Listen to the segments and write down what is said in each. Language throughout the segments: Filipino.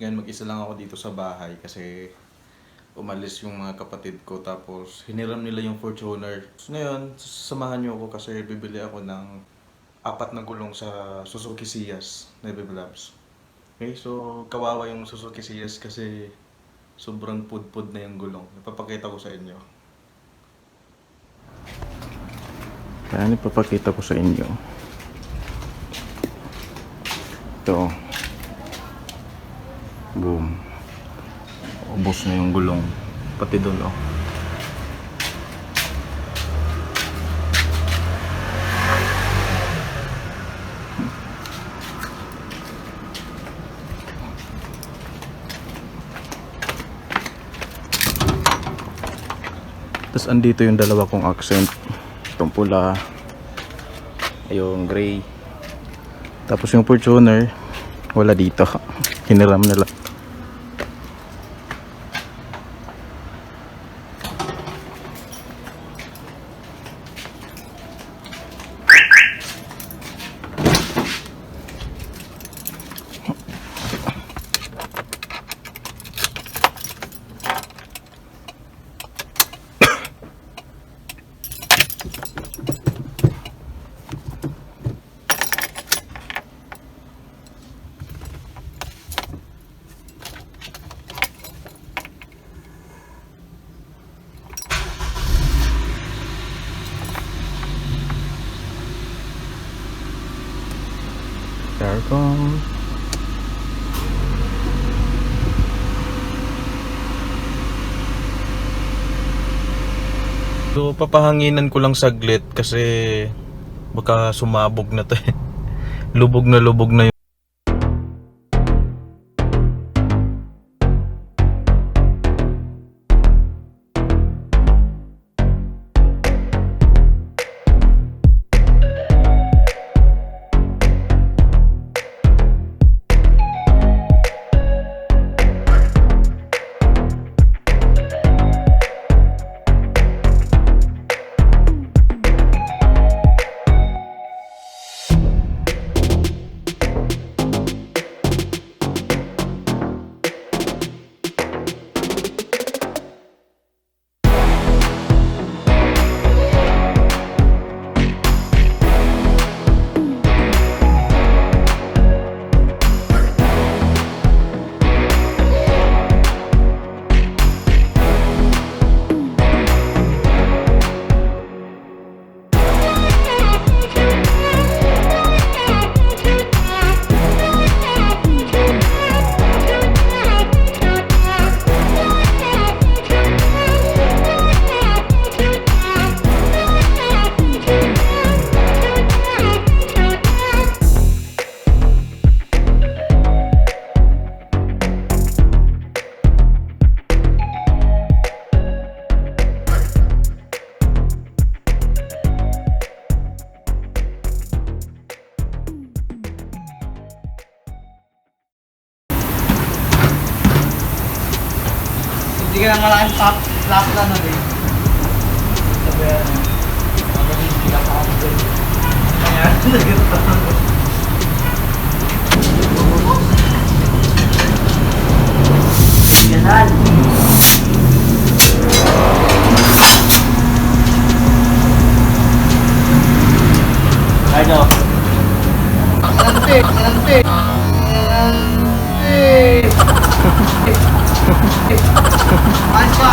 Ngayon mag-isa lang ako dito sa bahay kasi umalis yung mga kapatid ko tapos hiniram nila yung Fortuner. So, ngayon, samahan niyo ako kasi bibili ako ng 4 na gulong sa Suzuki Ciaz na Labs. Okay, so kawawa yung Suzuki Ciaz kasi sobrang pudpud na yung gulong. Ipapakita ko sa inyo. Kaya ipapakita ko sa inyo. Ito. Boom. Ubos na yung gulong. Pati doon, oh. Tapos andito yung dalawa kong accent. Itong pula. Yung gray. Tapos yung Fortuner, wala dito. Hiniram nila. Carcom. So papahanginan ko lang saglit kasi baka sumabog na to eh. Lubog na yung Hindi ka na malaking flap na nun eh. Sabi yan eh. Magaling hindi ka pa ako dun. Kaya, nagkita pa ako. Yanan! Ano? Sanante! Sanante! Ayos ka!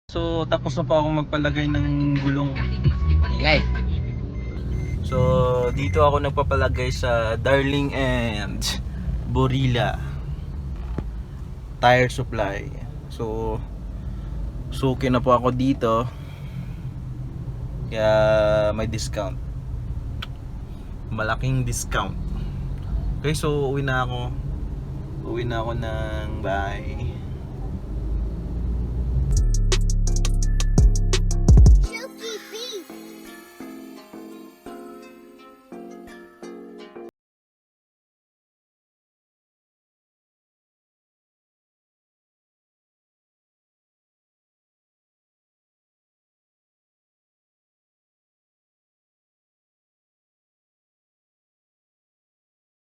So tapos na po akong magpalagay ng gulong. Okay. So, dito ako nagpapalagay sa Darling and Borilla Tire Supply. So, suki na po ako dito. Kaya may discount. Malaking discount. Okay, so uwi na ako. Uwi na ako ng bahay.